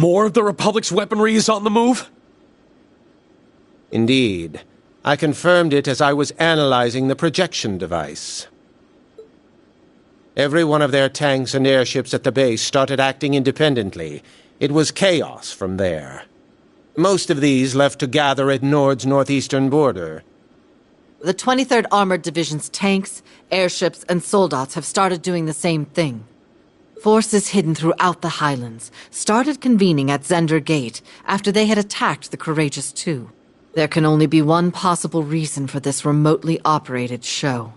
More of the Republic's weaponry is on the move? Indeed. I confirmed it as I was analyzing the projection device. Every one of their tanks and airships at the base started acting independently. It was chaos from there. Most of these left to gather at Nord's northeastern border. The 23rd Armored Division's tanks, airships, and soldats have started doing the same thing. Forces hidden throughout the Highlands started convening at Zender Gate after they had attacked the Courageous Two. There can only be one possible reason for this remotely operated show.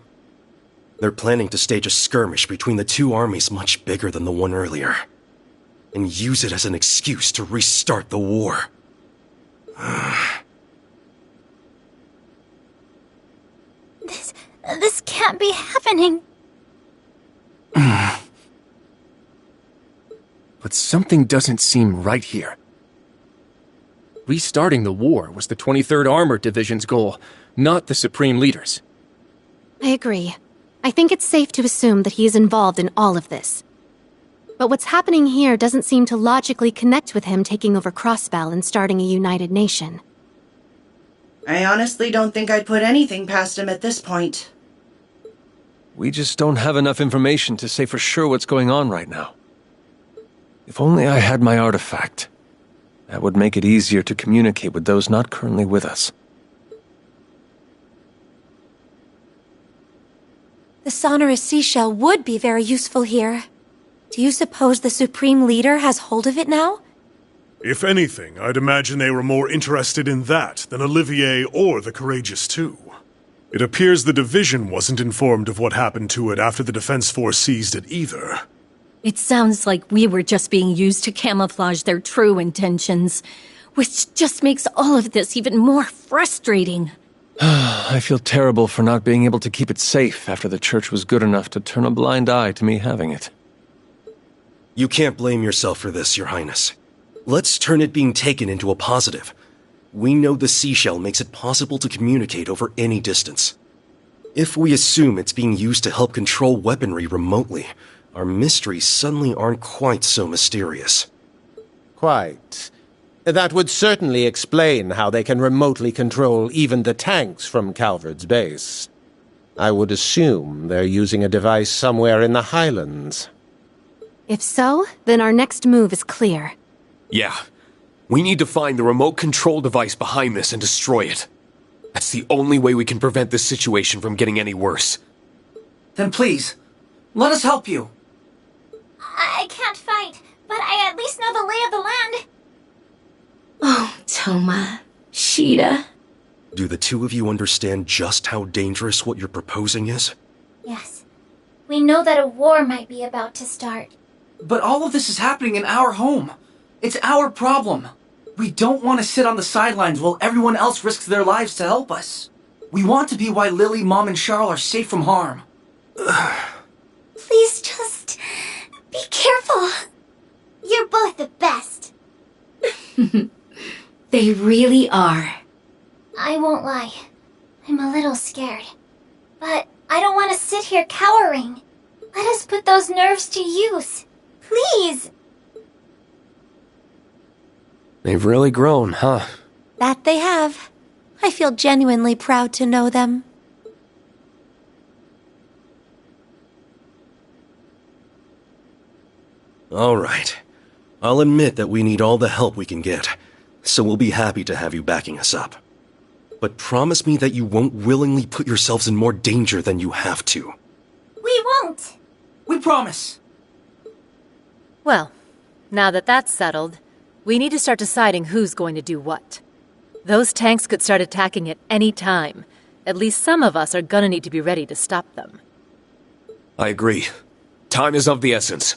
They're planning to stage a skirmish between the two armies much bigger than the one earlier, and use it as an excuse to restart the war. This can't be happening. But something doesn't seem right here. Restarting the war was the 23rd Armored Division's goal, not the Supreme Leader's. I agree. I think it's safe to assume that he is involved in all of this. But what's happening here doesn't seem to logically connect with him taking over Crossbell and starting a united nation. I honestly don't think I'd put anything past him at this point. We just don't have enough information to say for sure what's going on right now. If only I had my artifact. That would make it easier to communicate with those not currently with us. The sonorous seashell would be very useful here. Do you suppose the Supreme Leader has hold of it now? If anything, I'd imagine they were more interested in that than Olivier or the Courageous Two. It appears the Division wasn't informed of what happened to it after the Defense Force seized it either. It sounds like we were just being used to camouflage their true intentions, which just makes all of this even more frustrating. I feel terrible for not being able to keep it safe after the Church was good enough to turn a blind eye to me having it. You can't blame yourself for this, Your Highness. Let's turn it being taken into a positive. We know the seashell makes it possible to communicate over any distance. If we assume it's being used to help control weaponry remotely, our mysteries suddenly aren't quite so mysterious. Quite. That would certainly explain how they can remotely control even the tanks from Calvard's base. I would assume they're using a device somewhere in the Highlands. If so, then our next move is clear. Yeah. We need to find the remote control device behind this and destroy it. That's the only way we can prevent this situation from getting any worse. Then please, let us help you. I can't fight, but I at least know the lay of the land. Oh, Toma, Sheeta. Do the two of you understand just how dangerous what you're proposing is? Yes. We know that a war might be about to start. But all of this is happening in our home. It's our problem. We don't want to sit on the sidelines while everyone else risks their lives to help us. We want to be why Lily, Mom, and Charles are safe from harm. Please just be careful. You're both the best. They really are. I won't lie. I'm a little scared. But I don't want to sit here cowering. Let us put those nerves to use. Please! They've really grown, huh? That they have. I feel genuinely proud to know them. All right. I'll admit that we need all the help we can get, so we'll be happy to have you backing us up. But promise me that you won't willingly put yourselves in more danger than you have to. We won't! We promise! Well, now that that's settled, we need to start deciding who's going to do what. Those tanks could start attacking at any time. At least some of us are gonna need to be ready to stop them. I agree. Time is of the essence.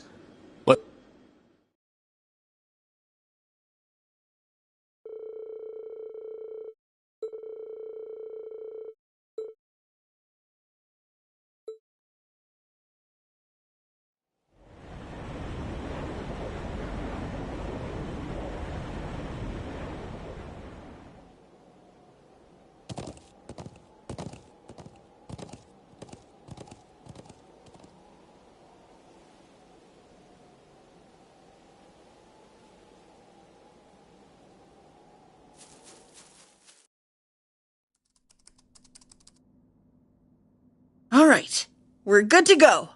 We're good to go.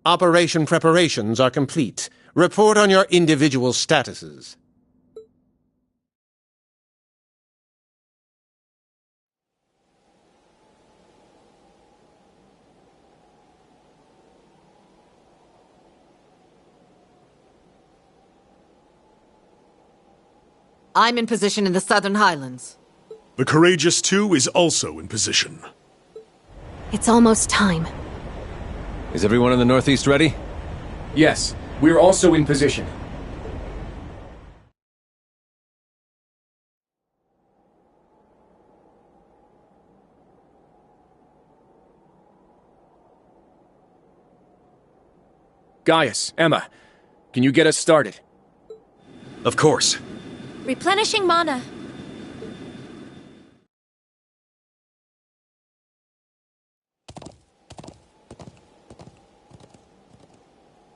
Operation preparations are complete. Report on your individual statuses. I'm in position in the Southern Highlands. The Courageous 2 is also in position. It's almost time. Is everyone in the Northeast ready? Yes, we're also in position. Gaius, Emma, can you get us started? Of course. Replenishing mana.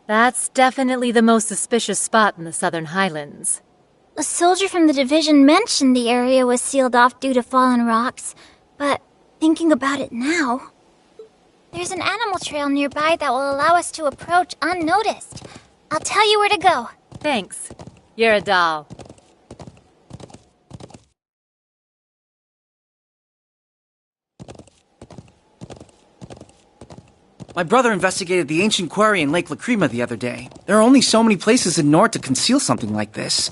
That's definitely the most suspicious spot in the Southern Highlands. A soldier from the division mentioned the area was sealed off due to fallen rocks, but thinking about it now, there's an animal trail nearby that will allow us to approach unnoticed. I'll tell you where to go. Thanks. You're a doll. My brother investigated the ancient quarry in Lake Lacrima the other day. There are only so many places in Nord to conceal something like this.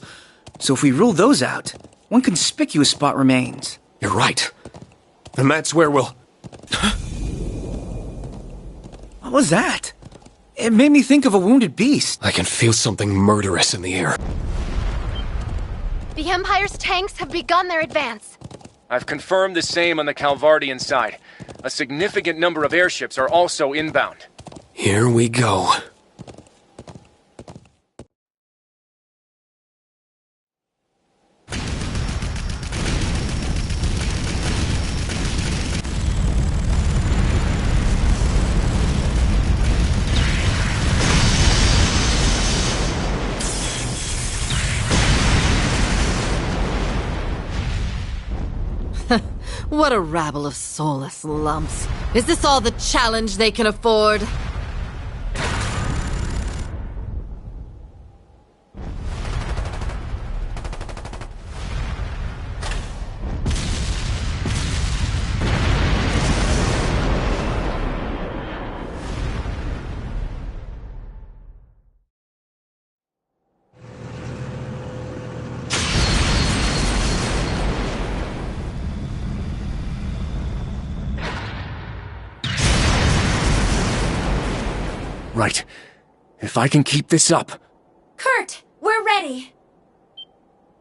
So if we rule those out, one conspicuous spot remains. You're right. And that's where we'll... What was that? It made me think of a wounded beast. I can feel something murderous in the air. The Empire's tanks have begun their advance. I've confirmed the same on the Calvardian side. A significant number of airships are also inbound. Here we go. What a rabble of soulless lumps. Is this all the challenge they can afford? Right. If I can keep this up... Kurt, we're ready.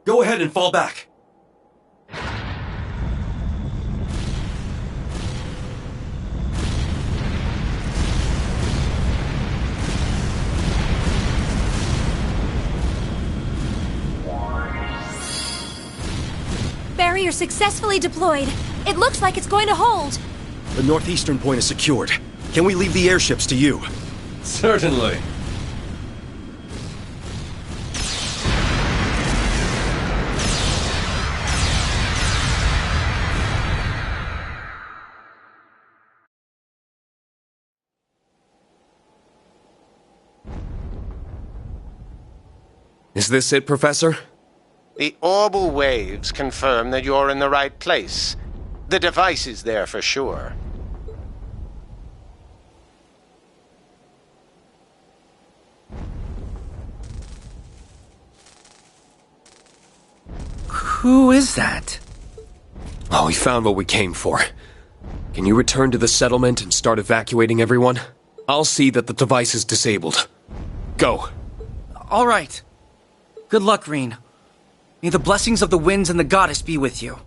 Go ahead and fall back. Barrier successfully deployed. It looks like it's going to hold. The northeastern point is secured. Can we leave the airships to you? Certainly. Is this it, Professor? The orbal waves confirm that you're in the right place. The device is there for sure. Who is that? Oh, we found what we came for. Can you return to the settlement and start evacuating everyone? I'll see that the device is disabled. Go. All right. Good luck, Reen. May the blessings of the winds and the goddess be with you.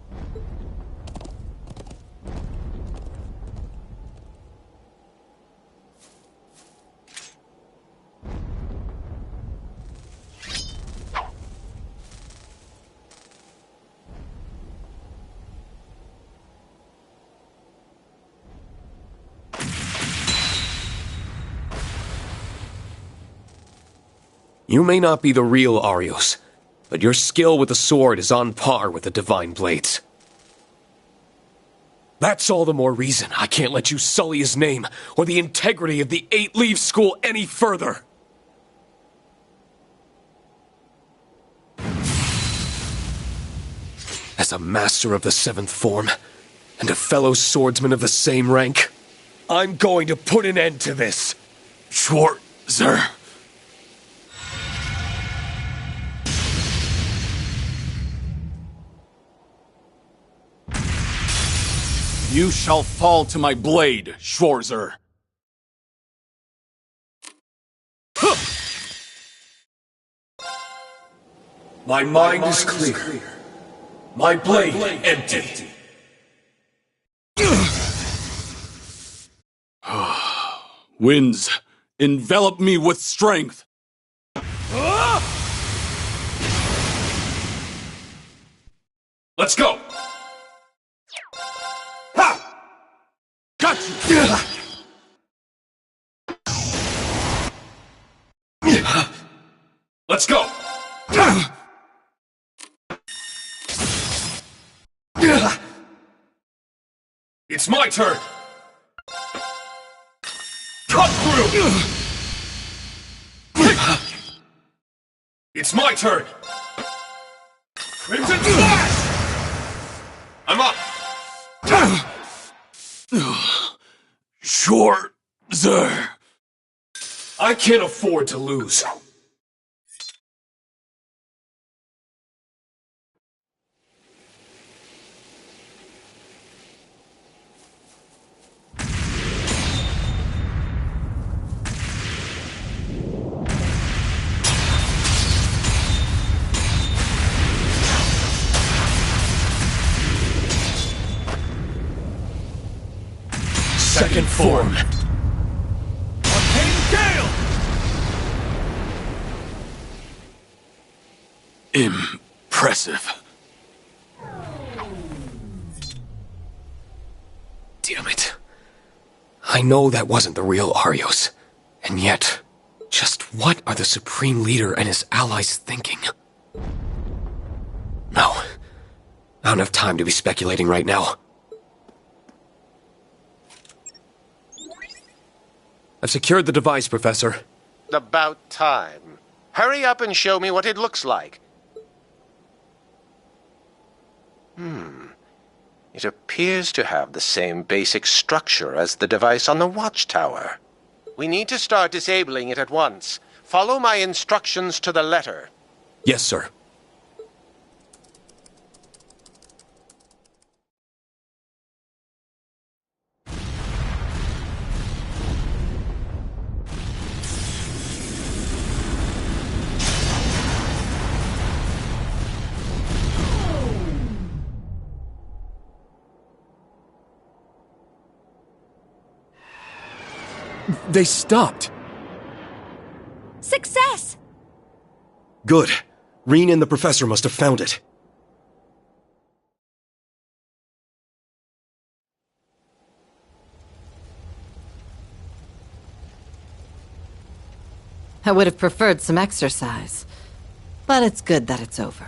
You may not be the real Arios, but your skill with the sword is on par with the Divine Blades. That's all the more reason I can't let you sully his name or the integrity of the 8-Leaf School any further. As a master of the 7th form, and a fellow swordsman of the same rank, I'm going to put an end to this. Schwarzer. You shall fall to my blade, Schwarzer. My mind is clear. My blade empty. Winds, envelop me with strength. Let's go! Ha! Got you! Let's go! It's my turn! Cut through! It's my turn! Crimson Slash! I'm up! Schwarzer. I can't afford to lose. Second form. Arcane Gale! Impressive. Damn it. I know that wasn't the real Arios. And yet, just what are the Supreme Leader and his allies thinking? No. I don't have time to be speculating right now. I've secured the device, Professor. About time. Hurry up and show me what it looks like. It appears to have the same basic structure as the device on the watchtower. We need to start disabling it at once. Follow my instructions to the letter. Yes, sir. They stopped. Success! Good. Reen and the professor must have found it. I would have preferred some exercise, but it's good that it's over.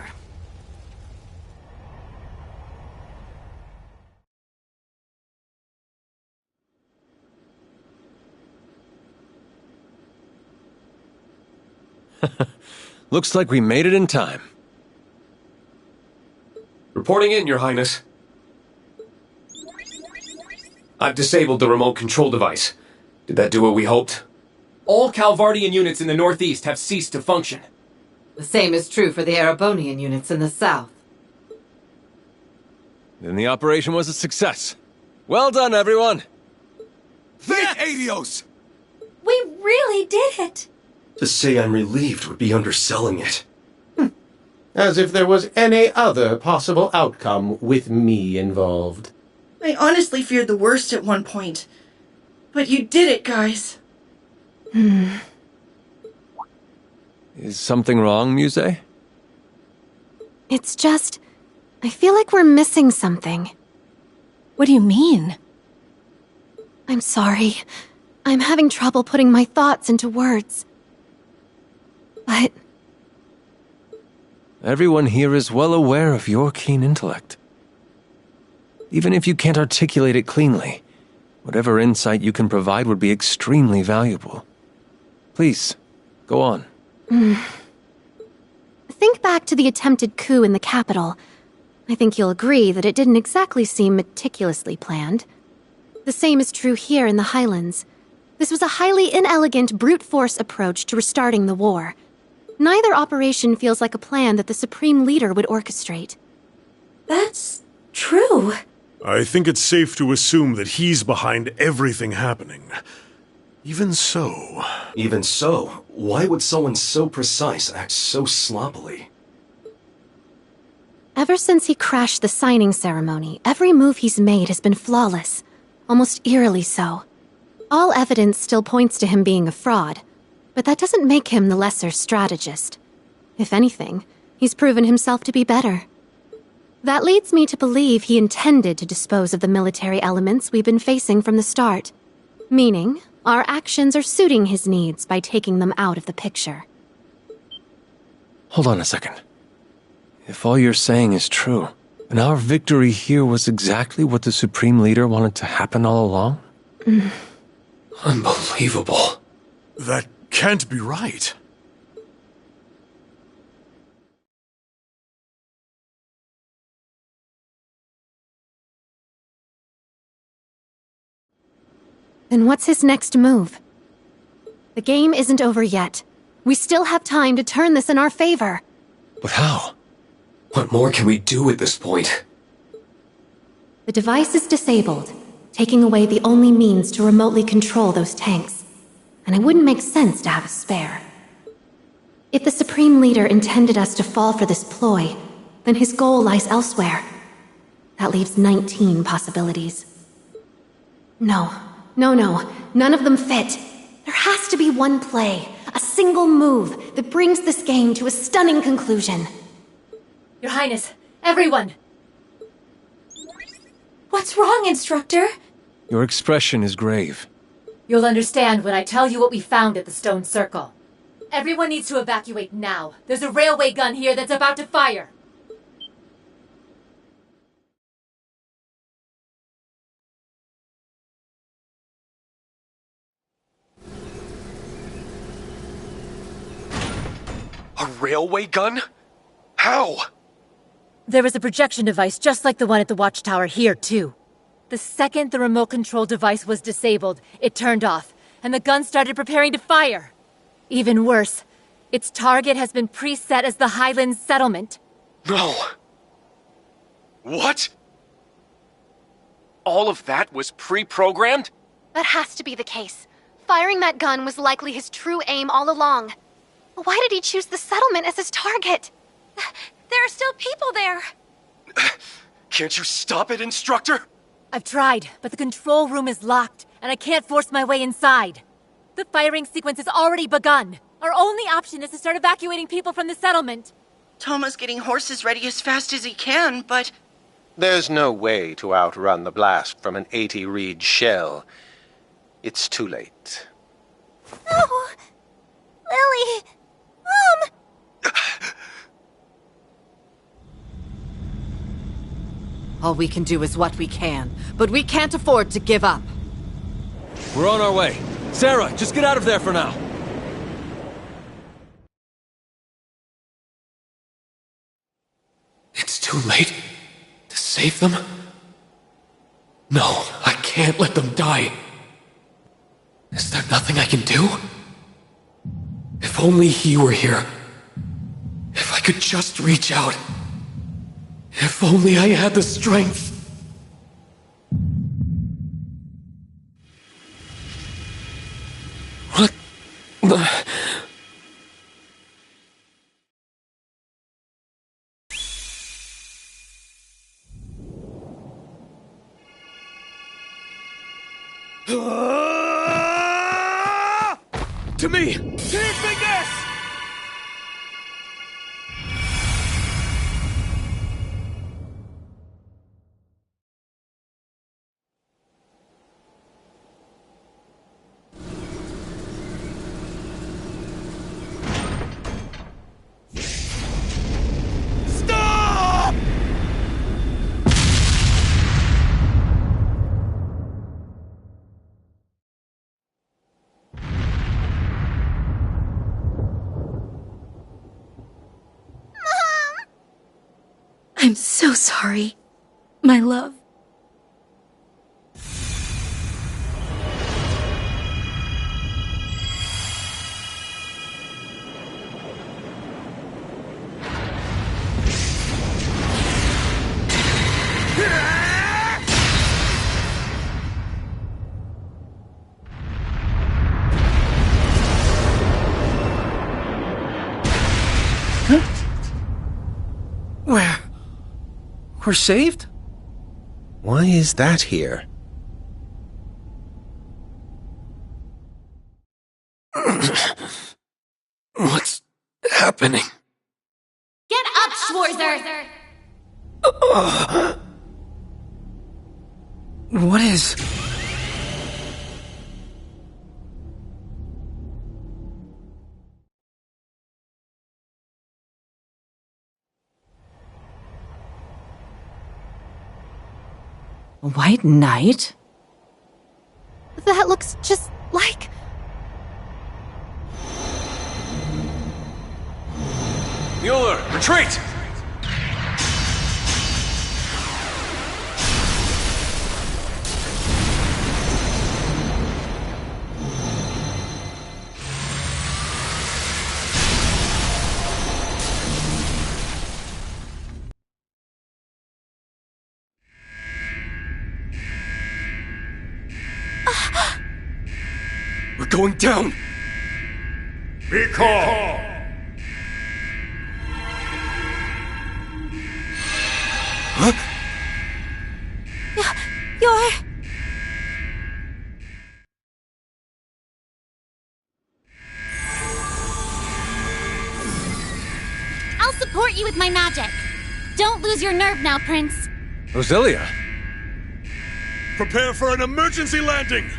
Looks like we made it in time. Reporting in, Your Highness. I've disabled the remote control device. Did that do what we hoped? All Calvardian units in the northeast have ceased to function. The same is true for the Erebonian units in the south. Then the operation was a success. Well done, everyone! Thank Adios! We really did it! To say I'm relieved would be underselling it. As if there was any other possible outcome with me involved. I honestly feared the worst at one point. But you did it, guys. Is something wrong, Muse? It's just, I feel like we're missing something. What do you mean? I'm sorry. I'm having trouble putting my thoughts into words. But Everyone here is well aware of your keen intellect. Even if you can't articulate it cleanly, whatever insight you can provide would be extremely valuable. Please, go on. Think back to the attempted coup in the capital. I think you'll agree that it didn't exactly seem meticulously planned. The same is true here in the Highlands. This was a highly inelegant brute force approach to restarting the war. Neither operation feels like a plan that the Supreme Leader would orchestrate. That's true. I think it's safe to assume that he's behind everything happening. Even so, why would someone so precise act so sloppily? Ever since he crashed the signing ceremony, every move he's made has been flawless. Almost eerily so. All evidence still points to him being a fraud, but that doesn't make him the lesser strategist. If anything, he's proven himself to be better. That leads me to believe he intended to dispose of the military elements we've been facing from the start. Meaning, our actions are suiting his needs by taking them out of the picture. Hold on a second. If all you're saying is true, then our victory here was exactly what the Supreme Leader wanted to happen all along? Unbelievable. That can't be right. Then what's his next move? The game isn't over yet. We still have time to turn this in our favor. But how? What more can we do at this point? The device is disabled, taking away the only means to remotely control those tanks. And it wouldn't make sense to have a spare. If the Supreme Leader intended us to fall for this ploy, then his goal lies elsewhere. That leaves 19 possibilities. No, none of them fit. There has to be one play, a single move that brings this game to a stunning conclusion. Your Highness, everyone! What's wrong, Instructor? Your expression is grave. You'll understand when I tell you what we found at the Stone Circle. Everyone needs to evacuate now. There's a railway gun here that's about to fire. A railway gun? How? There was a projection device just like the one at the watchtower here, too. The second the remote control device was disabled, it turned off, and the gun started preparing to fire. Even worse, its target has been preset as the Highlands settlement. No. What? All of that was pre-programmed? That has to be the case. Firing that gun was likely his true aim all along. But why did he choose the settlement as his target? There are still people there. Can't you stop it, Instructor? I've tried, but the control room is locked, and I can't force my way inside. The firing sequence has already begun. Our only option is to start evacuating people from the settlement. Toma's getting horses ready as fast as he can, but... There's no way to outrun the blast from an 80-reed shell. It's too late. No! Lily! Mom! All we can do is what we can, but we can't afford to give up. We're on our way. Sarah, just get out of there for now. It's too late to save them? No, I can't let them die. Is there nothing I can do? If only he were here. If I could just reach out. If only I had the strength. What the... To me! Teach me this! I'm so sorry, my love. We're saved? Why is that here? What's happening? Get up, Schwarzer! What is... A white knight? That looks just like... Mueller, retreat! We're going down! Be calm! Huh? You're... I'll support you with my magic. Don't lose your nerve now, Prince. Roselia? Prepare for an emergency landing!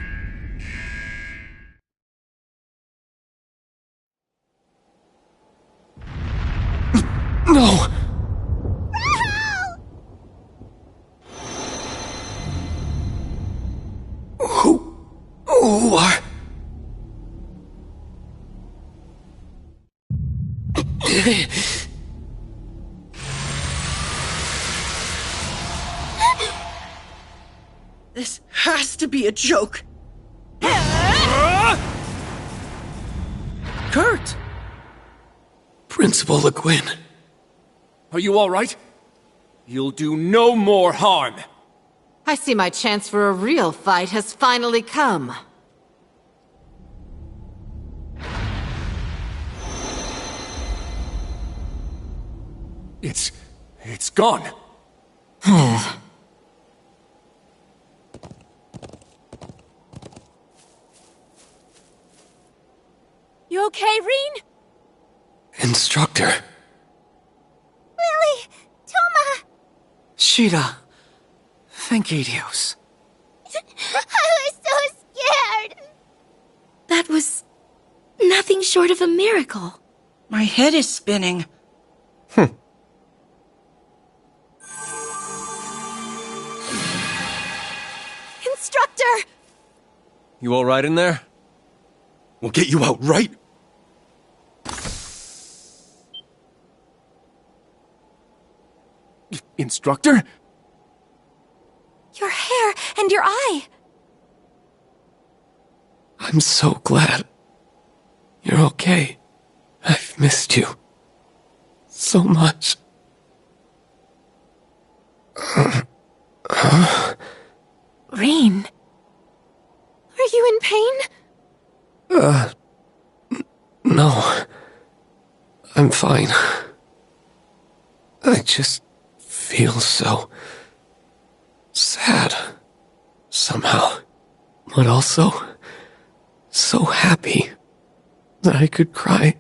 No! Who are... This has to be a joke. Kurt! Principal Le Guin. Are you all right? You'll do no more harm. I see my chance for a real fight has finally come. It's gone. You okay, Reen? Instructor. Lily! Toma! Sheeta. Thank you, Dios. I was so scared! That was nothing short of a miracle. My head is spinning. Instructor! You all right in there? We'll get you out, right? Instructor? Your hair and your eye. I'm so glad. You're okay. I've missed you. So much. Reen. Are you in pain? No. I'm fine. I just feel so... sad. Somehow. But also... so happy that I could cry.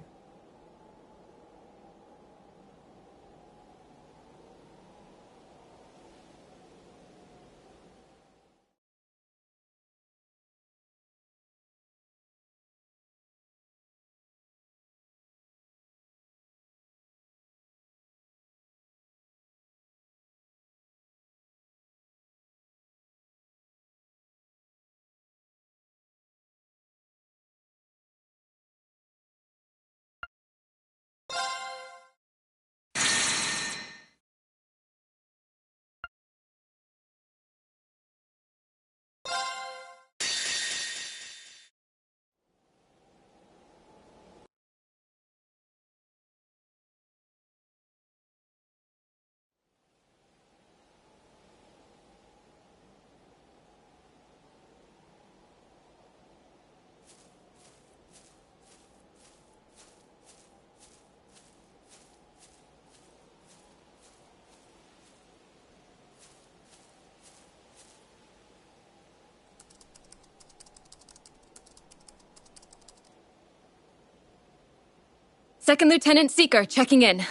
Second Lieutenant Seeker checking in.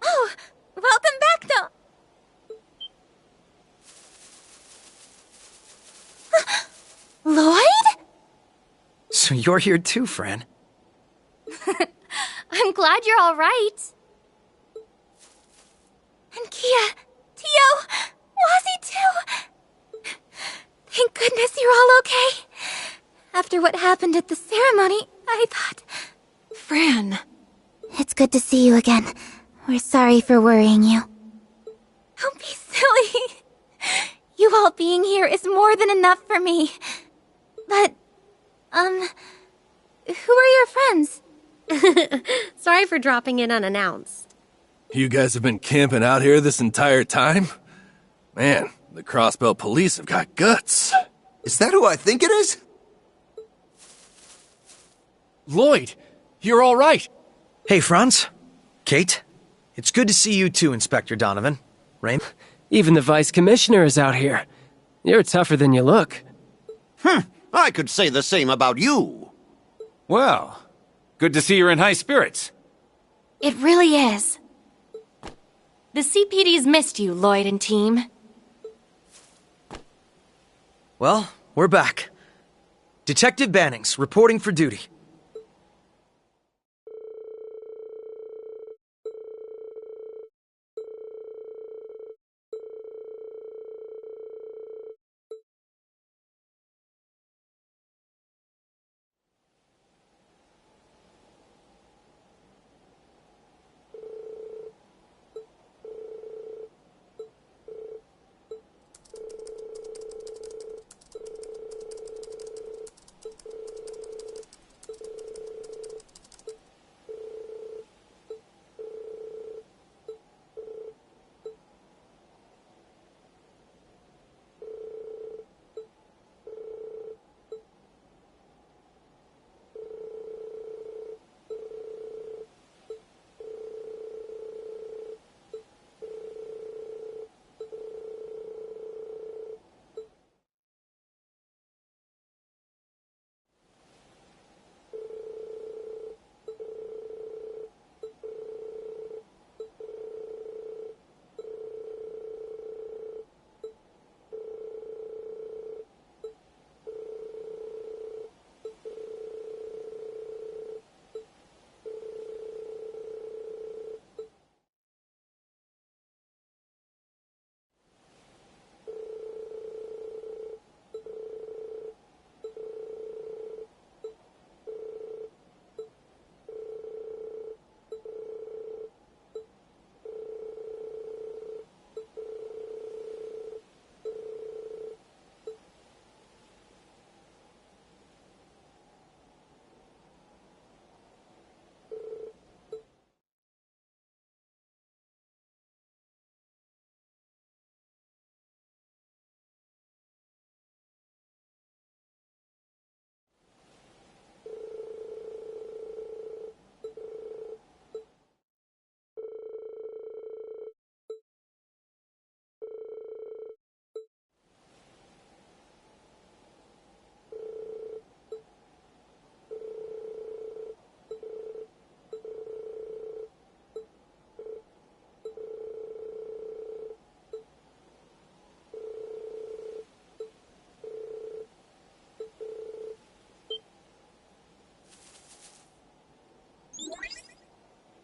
Oh, welcome back, though. Lloyd? So you're here too, Fran. I'm glad you're all right. And Kia, Tio, Wazzy too. Thank goodness you're all okay. After what happened at the ceremony, I thought... Fran. It's good to see you again. We're sorry for worrying you. Don't be silly. You all being here is more than enough for me. But, who are your friends? Sorry for dropping in unannounced. You guys have been camping out here this entire time? Man, the Crossbelt police have got guts. Is that who I think it is? Lloyd, you're all right. Hey, Franz. Kate. It's good to see you too, Inspector Donovan. Rain? Even the Vice Commissioner is out here. You're tougher than you look. I could say the same about you. Well, good to see you're in high spirits. It really is. The CPD's missed you, Lloyd and team. Well, we're back. Detective Bannings, reporting for duty.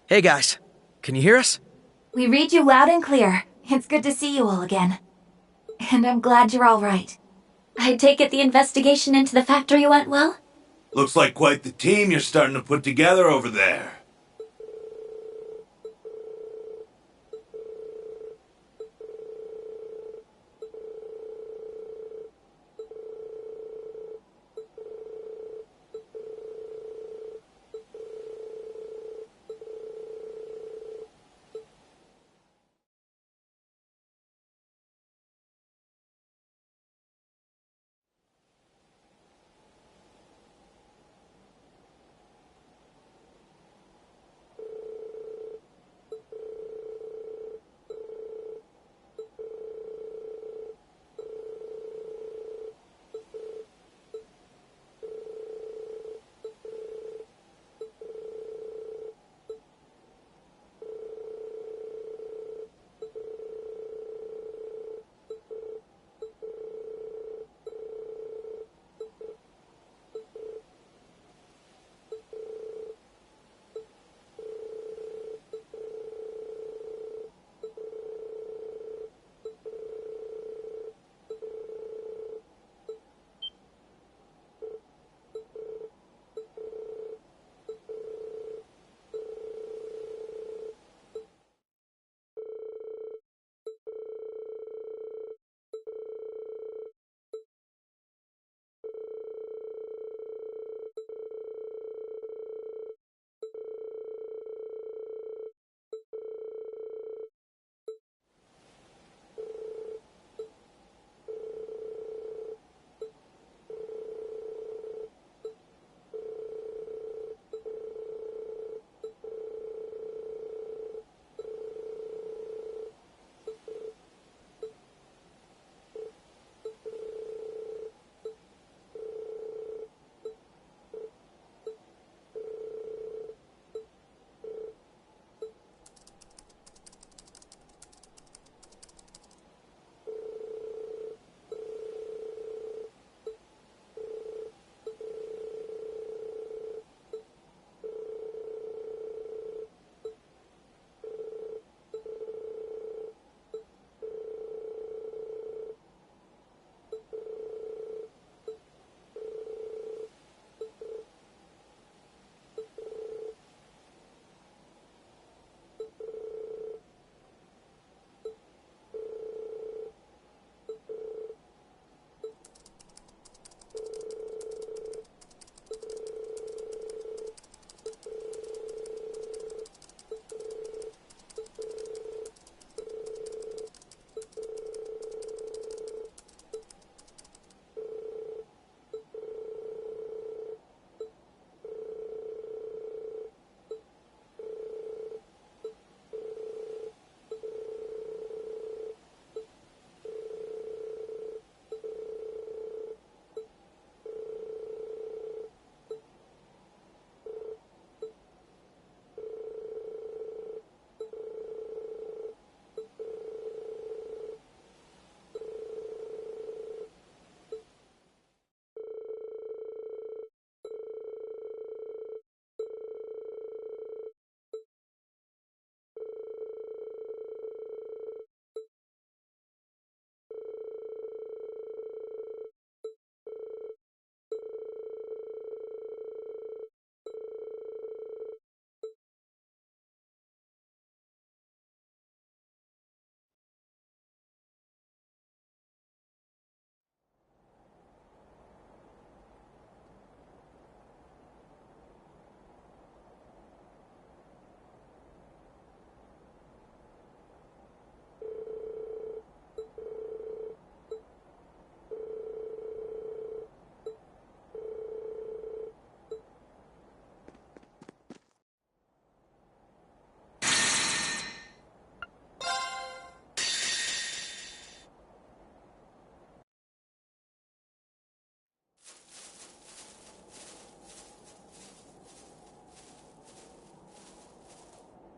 Hey guys, can you hear us? We read you loud and clear. It's good to see you all again. And I'm glad you're all right. I take it the investigation into the factory went well? Looks like quite the team you're starting to put together over there.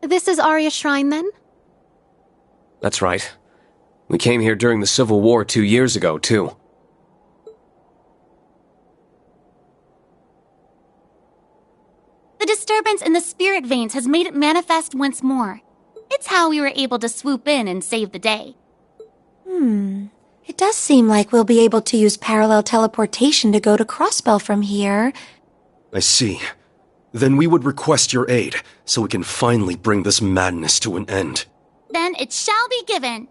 This is Arya Shrine, then? That's right. We came here during the Civil War 2 years ago, too. The disturbance in the spirit veins has made it manifest once more. It's how we were able to swoop in and save the day. It does seem like we'll be able to use parallel teleportation to go to Crossbell from here. I see. Then we would request your aid, so we can finally bring this madness to an end. Then it shall be given.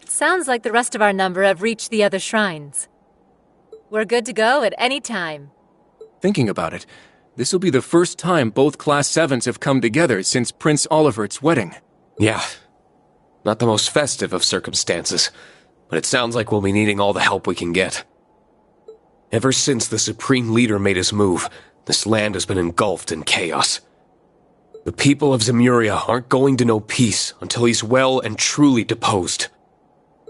Sounds like the rest of our number have reached the other shrines. We're good to go at any time. Thinking about it, this will be the first time both Class 7s have come together since Prince Olivert's wedding. Yeah. Not the most festive of circumstances, but it sounds like we'll be needing all the help we can get. Ever since the Supreme Leader made his move, this land has been engulfed in chaos. The people of Zemuria aren't going to know peace until he's well and truly deposed.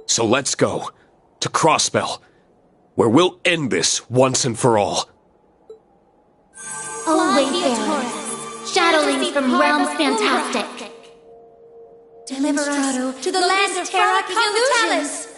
So let's go to Crossbell, where we'll end this once and for all. O Wayfarers, shadowlings from realms fantastic, deliver us to the land of Terra Illusions.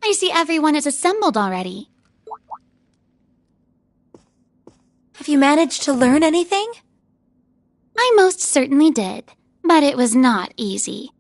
I see everyone is assembled already. Have you managed to learn anything? I most certainly did, but it was not easy.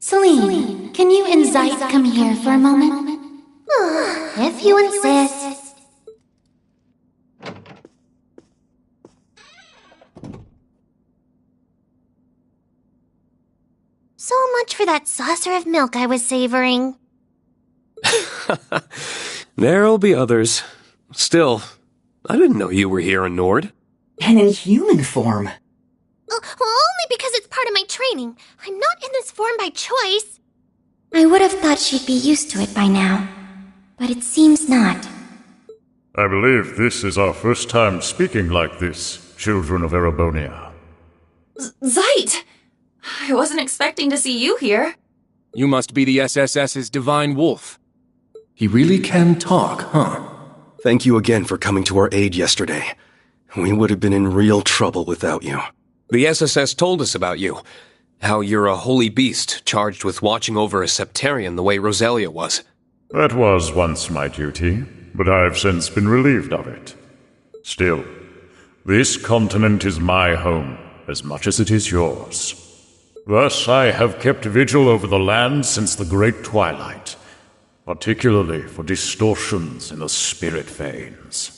Celine, can you and Zeit come here for a moment? If you insist. So much for that saucer of milk I was savoring. There'll be others. Still, I didn't know you were here in Nord. And in human form. Only because it's part of my training. I'm not in this form by choice. I would have thought she'd be used to it by now, but it seems not. I believe this is our first time speaking like this, children of Erebonia. Zeit! I wasn't expecting to see you here. You must be the SSS's Divine Wolf. He really can talk, huh? Thank you again for coming to our aid yesterday. We would have been in real trouble without you. The SSS told us about you. How you're a holy beast charged with watching over a Septarian the way Roselia was. That was once my duty, but I've since been relieved of it. Still, this continent is my home as much as it is yours. Thus, I have kept vigil over the land since the Great Twilight, particularly for distortions in the spirit veins.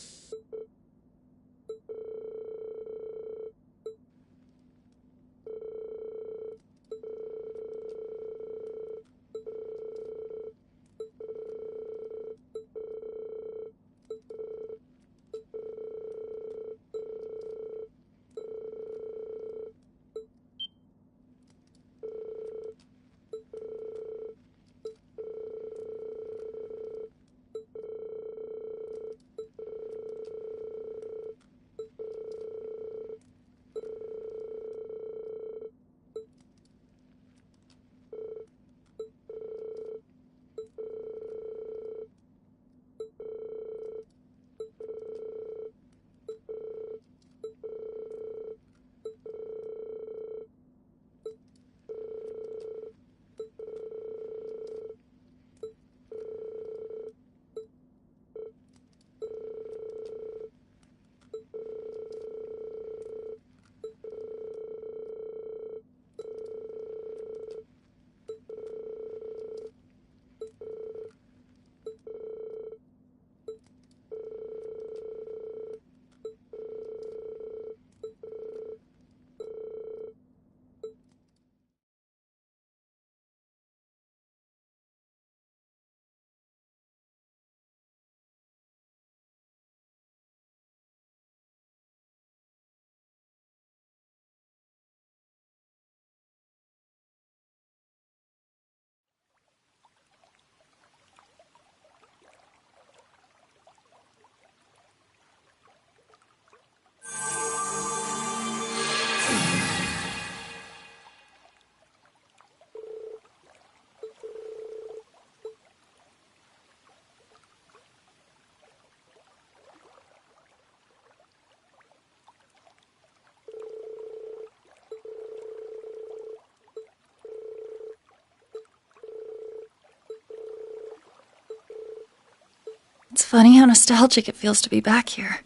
It's funny how nostalgic it feels to be back here.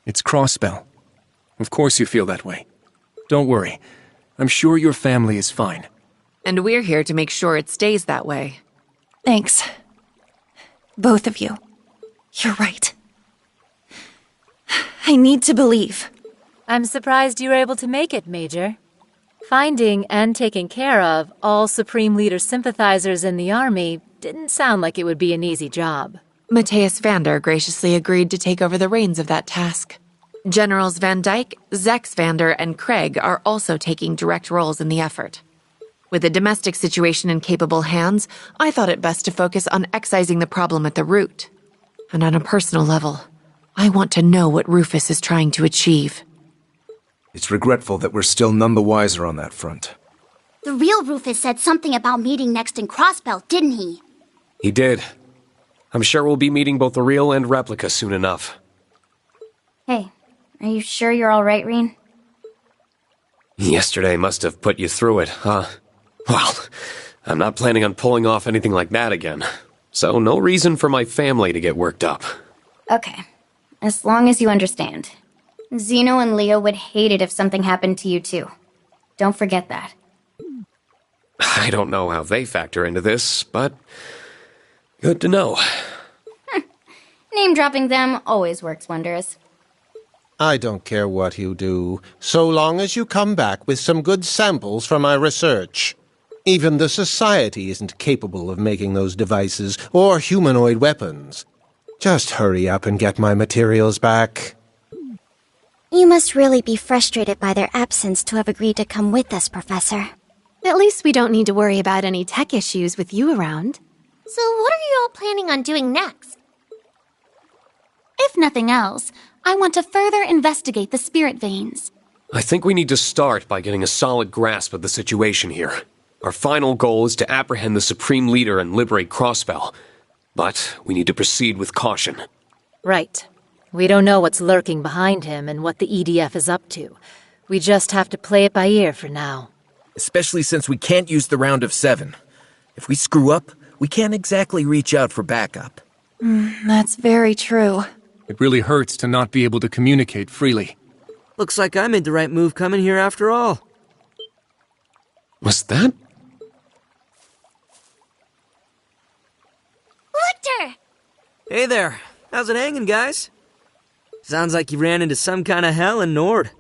It's Crossbell. Of course you feel that way. Don't worry. I'm sure your family is fine. And we're here to make sure it stays that way. Thanks. Both of you. You're right. I need to believe. I'm surprised you were able to make it, Major. Finding and taking care of all Supreme Leader sympathizers in the army didn't sound like it would be an easy job. Matthias Vander graciously agreed to take over the reins of that task. Generals Van Dyke, Zex Vander, and Craig are also taking direct roles in the effort. With the domestic situation in capable hands, I thought it best to focus on excising the problem at the root. And on a personal level, I want to know what Rufus is trying to achieve. It's regretful that we're still none the wiser on that front. The real Rufus said something about meeting next in Crossbell, didn't he? He did. I'm sure we'll be meeting both the real and replica soon enough. Hey, are you sure you're alright, Reen? Yesterday must have put you through it, huh? Well, I'm not planning on pulling off anything like that again. So no reason for my family to get worked up. Okay, as long as you understand. Zeno and Leo would hate it if something happened to you too. Don't forget that. I don't know how they factor into this, but good to know. Name dropping them always works wonders. I don't care what you do, so long as you come back with some good samples for my research. Even the Society isn't capable of making those devices or humanoid weapons. Just hurry up and get my materials back. You must really be frustrated by their absence to have agreed to come with us, Professor. At least we don't need to worry about any tech issues with you around. So what are you all planning on doing next? If nothing else, I want to further investigate the spirit veins. I think we need to start by getting a solid grasp of the situation here. Our final goal is to apprehend the Supreme Leader and liberate Crossbell. But we need to proceed with caution. Right. We don't know what's lurking behind him and what the EDF is up to. We just have to play it by ear for now. Especially since we can't use the round of 7. If we screw up, we can't exactly reach out for backup. That's very true. It really hurts to not be able to communicate freely. Looks like I made the right move coming here after all. Was that? Lictor! Hey there. How's it hanging, guys? Sounds like you ran into some kind of hell in Nord.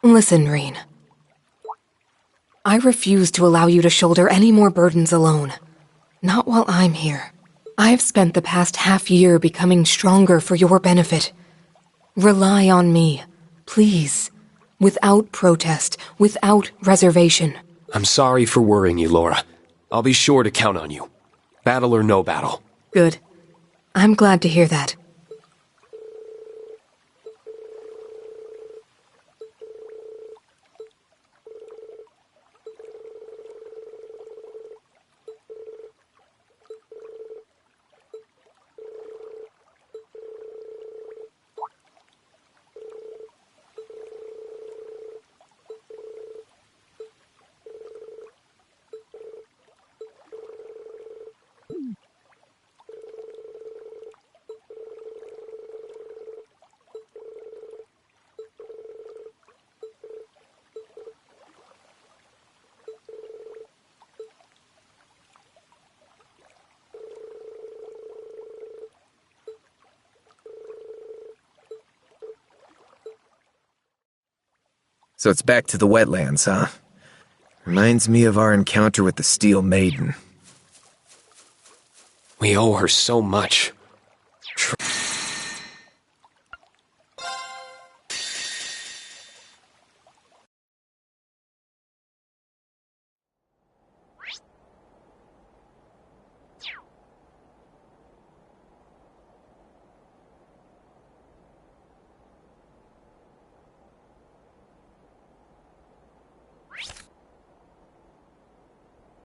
Listen, Reen. I refuse to allow you to shoulder any more burdens alone. Not while I'm here. I've spent the past half year becoming stronger for your benefit. Rely on me, please. Without protest, without reservation. I'm sorry for worrying you, Laura. I'll be sure to count on you. Battle or no battle. Good. I'm glad to hear that. So it's back to the wetlands, huh? Reminds me of our encounter with the Steel Maiden. We owe her so much.